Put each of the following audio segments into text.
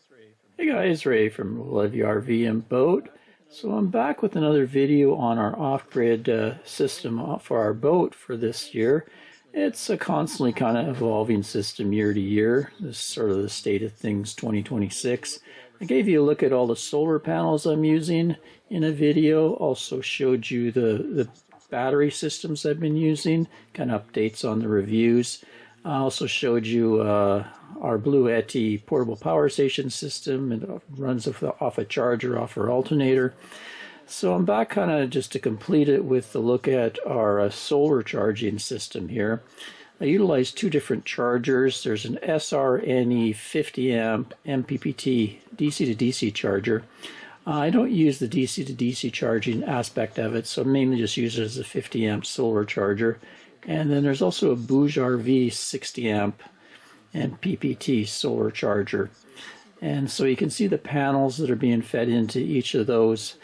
Hey guys, Ray from BougeRV and Boat. So I'm back with another video on our off-grid system for our boat for this year. It's a constantly kind of evolving system year to year. This is sort of the state of things 2026. I gave you a look at all the solar panels I'm using in a video. Also showed you the battery systems I've been using, kind of updates on the reviews. I also showed you our Blue Yeti portable power station system. It runs off a charger, off our alternator. So I'm back kind of just to complete it with a look at our solar charging system here. I utilize two different chargers. There's an SRNE 50 amp MPPT DC to DC charger. I don't use the DC to DC charging aspect of it, so I mainly just use it as a 50 amp solar charger. And then there's also a BougeRV 60 amp MPPT solar charger. And so you can see the panels that are being fed into each of those.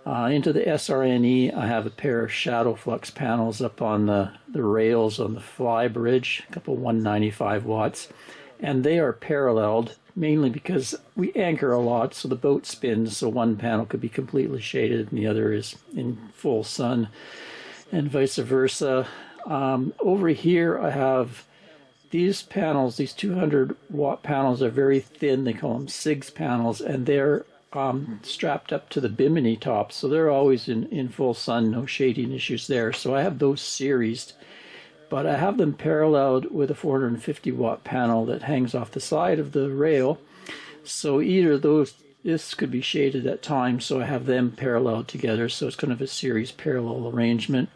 Into the SRNE, I have a pair of Shadow Flux panels up on the rails on the flybridge, a couple 195 watts. And they are paralleled, mainly because we anchor a lot, so the boat spins, so one panel could be completely shaded and the other is in full sun, and vice versa. Over here I have these panels. These 200 watt panels are very thin. They call them CIGS panels, and they're strapped up to the bimini top, so they're always in full sun, no shading issues there. So I have those seriesed, but I have them paralleled with a 450 watt panel that hangs off the side of the rail. So either of those, this could be shaded at times, so I have them paralleled together, so it's kind of a series parallel arrangement.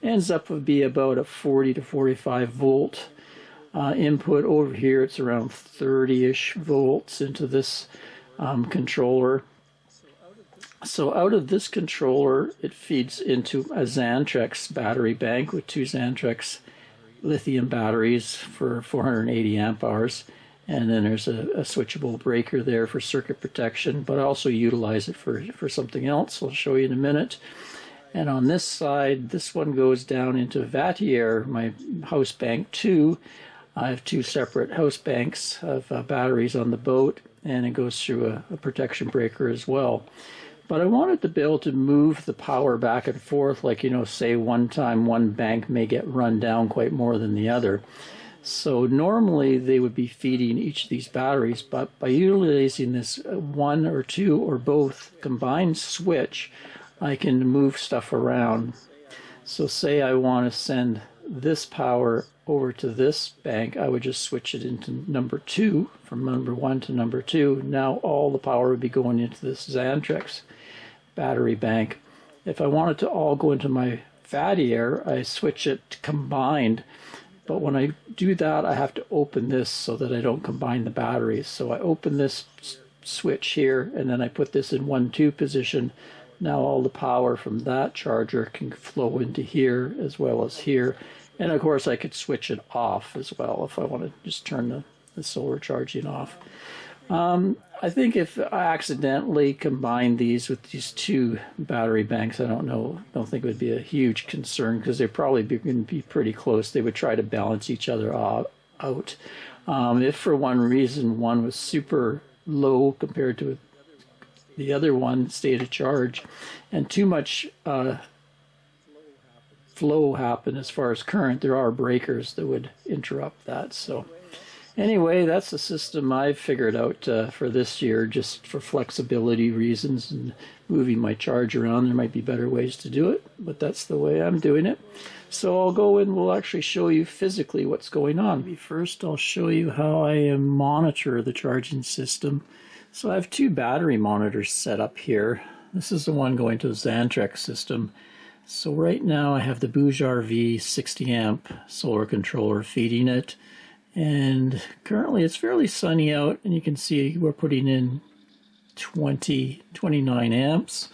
Ends up to be about a 40 to 45 volt input. Over here it's around 30-ish volts into this controller. So out of this controller it feeds into a Xantrex battery bank with two Xantrex lithium batteries for 480 amp hours, and then there's a switchable breaker there for circuit protection, but I also utilize it for something else I'll show you in a minute. And on this side, this one goes down into Vatrer, my house bank 2. I have two separate house banks of batteries on the boat, and it goes through a protection breaker as well. But I wanted to be able to move the power back and forth, like, you know, say one time one bank may get run down quite more than the other. So normally they would be feeding each of these batteries, but by utilizing this one or two or both combined switch, I can move stuff around. So say I want to send this power over to this bank, I would just switch it into number 2, from number 1 to number 2. Now all the power would be going into this Xantrex battery bank. If I wanted to all go into my Vatrer, I switch it to combined. But when I do that, I have to open this so that I don't combine the batteries. So I open this switch here, and then I put this in 1-2 position. Now all the power from that charger can flow into here as well as here. And of course I could switch it off as well if I want to just turn the solar charging off. I think if I accidentally combine these with these two battery banks, I don't think it would be a huge concern, because they're probably going to be pretty close. They would try to balance each other out. If for one reason one was super low compared to the other one state of charge, and too much flow happen as far as current, there are breakers that would interrupt that. So anyway, that's the system I've figured out for this year, just for flexibility reasons and moving my charge around. There might be better ways to do it, but that's the way I'm doing it. So I'll go and we'll actually show you physically what's going on. First, I'll show you how I monitor the charging system. So I have two battery monitors set up here. This is the one going to the Xantrex system. So right now I have the BougeRV 60 amp solar controller feeding it. And currently it's fairly sunny out, and you can see we're putting in 29 amps.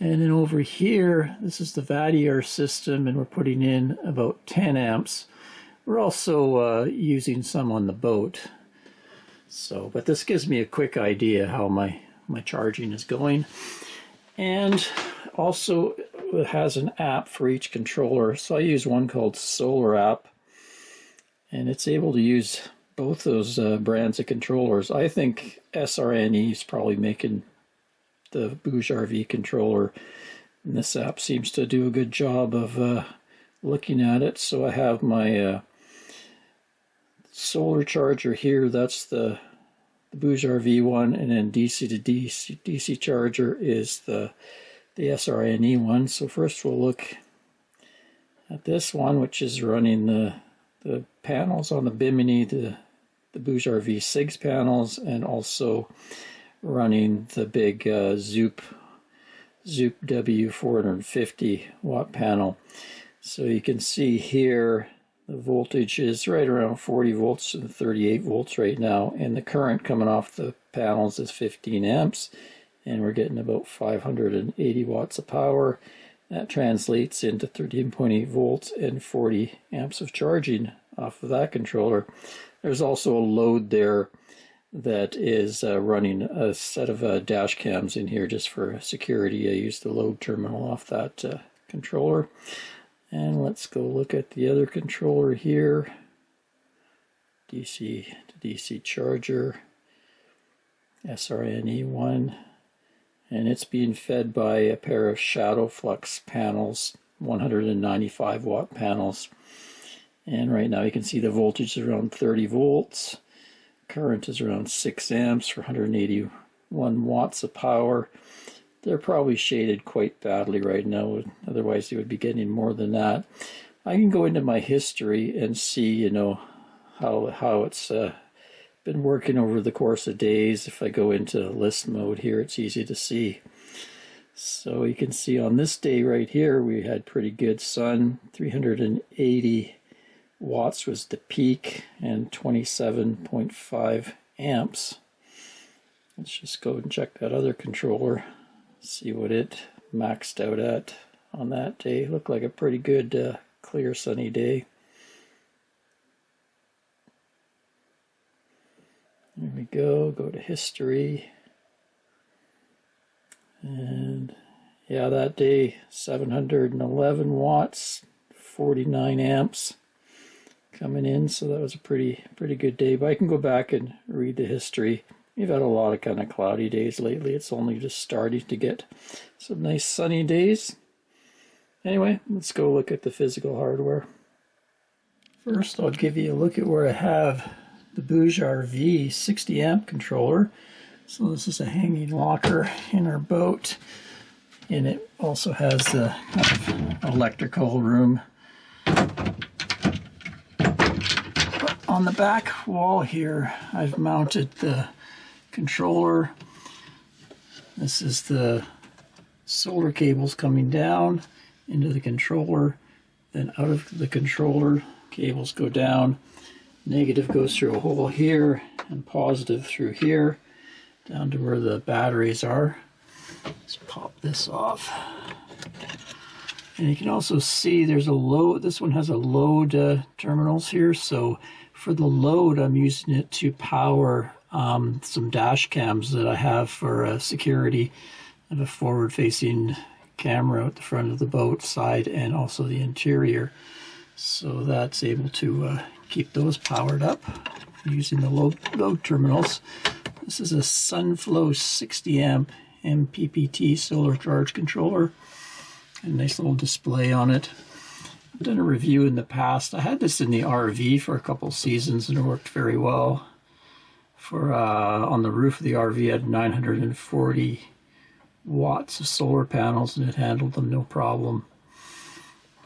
And then over here, this is the Vatrer system, and we're putting in about 10 amps. We're also using some on the boat. So, but this gives me a quick idea how my charging is going. And also it has an app for each controller. So I use one called Solar app, and it's able to use both those brands of controllers. I think SRNE is probably making the BougeRV controller, and this app seems to do a good job of looking at it. So I have my solar charger here. That's the BougeRV one, and then DC to DC charger is the SRNE one. So first we'll look at this one, which is running the panels on the Bimini, the BougeRV CIGS panels, and also running the big Zoop W 450 watt panel. So you can see here the voltage is right around 40 volts and 38 volts right now, and the current coming off the panels is 15 amps, and we're getting about 580 watts of power. That translates into 13.8 volts and 40 amps of charging off of that controller. There's also a load there that is running a set of dash cams in here just for security. I used the load terminal off that controller. And let's go look at the other controller here. DC to DC charger, SRNE one. And it's being fed by a pair of Shadow Flux panels, 195 watt panels. And right now you can see the voltage is around 30 volts. Current is around 6 amps for 181 watts of power. They're probably shaded quite badly right now, otherwise they would be getting more than that. I can go into my history and see, you know, how it's been working over the course of days. If I go into list mode here, it's easy to see. So you can see on this day right here, we had pretty good sun. 380 watts was the peak and 27.5 amps. Let's just go and check that other controller, see what it maxed out at on that day. Looked like a pretty good clear sunny day. There we go to history, and yeah, that day 711 watts, 49 amps coming in, so that was a pretty good day. But I can go back and read the history. We've had a lot of kind of cloudy days lately. It's only just starting to get some nice sunny days. Anyway, let's go look at the physical hardware. First, I'll give you a look at where I have the BougeRV 60 amp controller. So this is a hanging locker in our boat, and it also has the kind of electrical room. On the back wall here, I've mounted the controller. This is the solar cables coming down into the controller, then out of the controller, cables go down. Negative goes through a hole here, and positive through here, down to where the batteries are. Let's pop this off. And you can also see there's a load. This one has a load terminals here, so for the load, I'm using it to power some dash cams that I have for security. I have a forward-facing camera at the front of the boat side and also the interior. So that's able to keep those powered up using the load terminals. This is a Sunflow 60 amp MPPT solar charge controller. A nice little display on it. I've done a review in the past. I had this in the RV for a couple seasons and it worked very well. For on the roof of the RV, I had 940 watts of solar panels and it handled them no problem.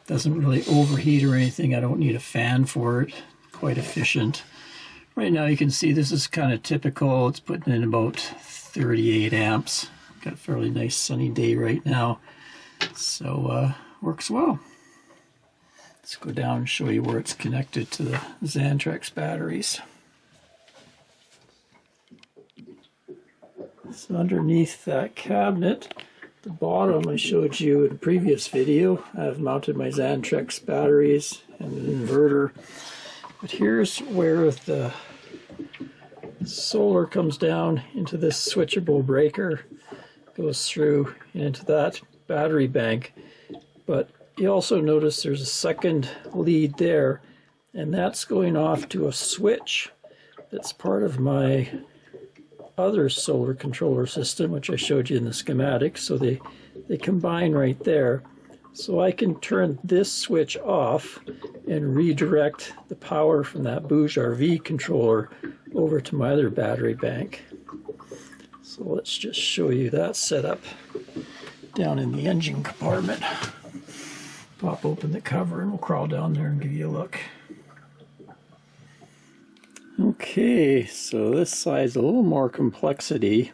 Doesn't really overheat or anything. I don't need a fan for it. Quite efficient. Right now you can see this is kind of typical. It's putting in about 38 amps. Got a fairly nice sunny day right now. So works well. Let's go down and show you where it's connected to the Xantrex batteries. So underneath that cabinet, the bottom I showed you in a previous video, I've mounted my Xantrex batteries and an inverter. But here's where the solar comes down into this switchable breaker, goes through into that battery bank. But you also notice there's a second lead there, and that's going off to a switch, It's part of my other solar controller system, which I showed you in the schematic. So they combine right there. So I can turn this switch off and redirect the power from that BougeRV controller over to my other battery bank. So let's just show you that setup down in the engine compartment. Pop open the cover and we'll crawl down there and give you a look. Okay, so this side's a little more complexity.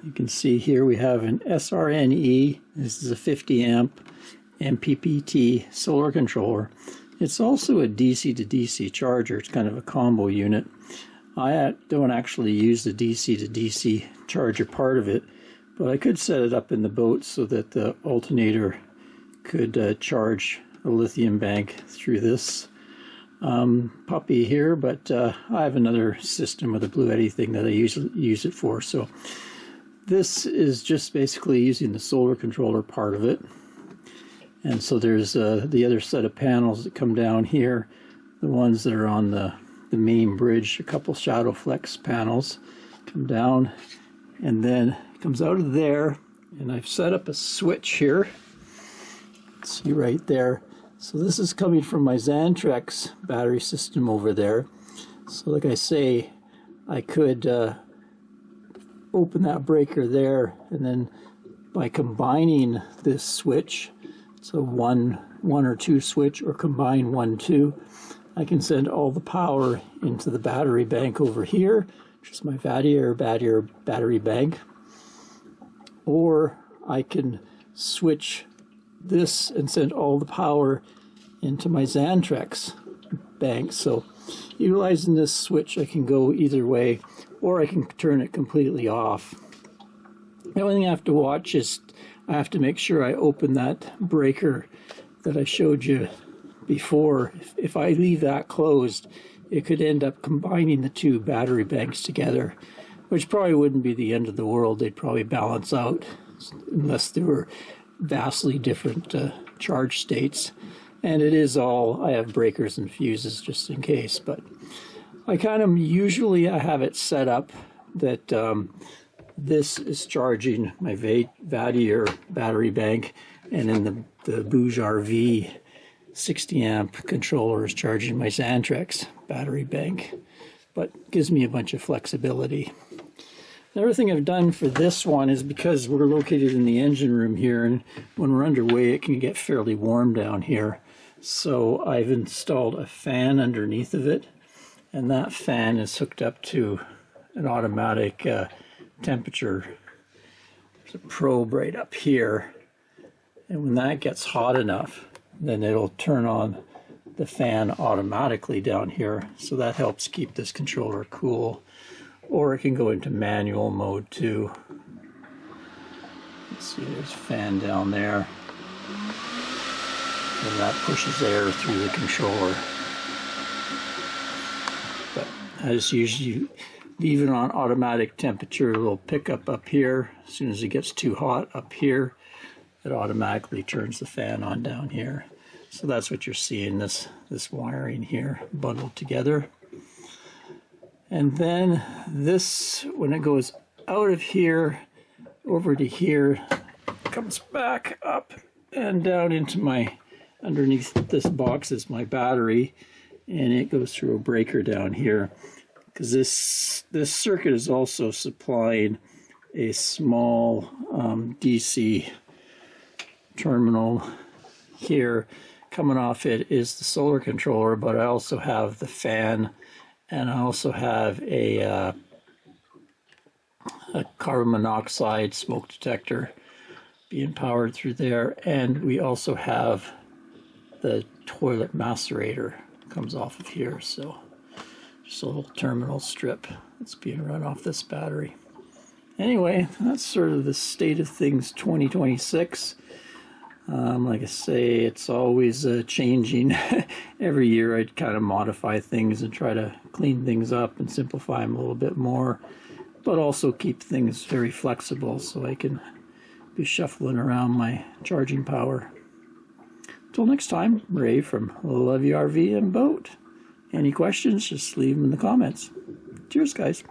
You can see here we have an SRNE. This is a 50 amp MPPT solar controller. It's also a DC to DC charger. It's kind of a combo unit. I don't actually use the DC to DC charger part of it, but I could set it up in the boat so that the alternator could charge a lithium bank through this puppy here, but I have another system with a Blue Eddy thing that I use it for. So this is just basically using the solar controller part of it. And so there's the other set of panels that come down here, the ones that are on the main bridge, a couple Shadow Flux panels come down, and then it comes out of there, and I've set up a switch here. See right there. So this is coming from my Xantrex battery system over there. So like I say, I could open that breaker there, and then by combining this switch, so one or two switch, or combine 1-2, I can send all the power into the battery bank over here, which is my Vatrer battery bank. Or I can switch this and send all the power into my Xantrex bank. So utilizing this switch, I can go either way, or I can turn it completely off. The only thing I have to watch is I have to make sure I open that breaker that I showed you before. If I leave that closed, it could end up combining the two battery banks together, which probably wouldn't be the end of the world. They'd probably balance out unless they were vastly different charge states. And it is all, I have breakers and fuses just in case, but I kind of usually I have it set up that this is charging my Vatrer battery bank, and then the BougeRV 60 amp controller is charging my Xantrex battery bank, but gives me a bunch of flexibility. Another thing I've done for this one is, because we're located in the engine room here, and when we're underway it can get fairly warm down here. So I've installed a fan underneath of it, and that fan is hooked up to an automatic temperature. There's a probe right up here, and when that gets hot enough, then it'll turn on the fan automatically down here. So that helps keep this controller cool. Or it can go into manual mode too. Let's see, there's a fan down there, and that pushes air through the controller. But I just usually leave it on automatic temperature. A little pickup up here. As soon as it gets too hot up here, it automatically turns the fan on down here. So that's what you're seeing, this wiring here bundled together. And then this, when it goes out of here over to here, comes back up and down into my, underneath this box is my battery, and it goes through a breaker down here, because this circuit is also supplying a small DC terminal here. Coming off it is the solar controller, but I also have the fan, and I also have a carbon monoxide smoke detector being powered through there, and we also have the toilet macerator comes off of here. So just a little terminal strip that's being run off this battery. Anyway, that's sort of the state of things 2026. Like I say, it's always changing. Every year I kind of modify things and try to clean things up and simplify them a little bit more, but also keep things very flexible so I can be shuffling around my charging power. Until next time, Ray from BougeRV and Boat, Any questions, just leave them in the comments. Cheers, guys.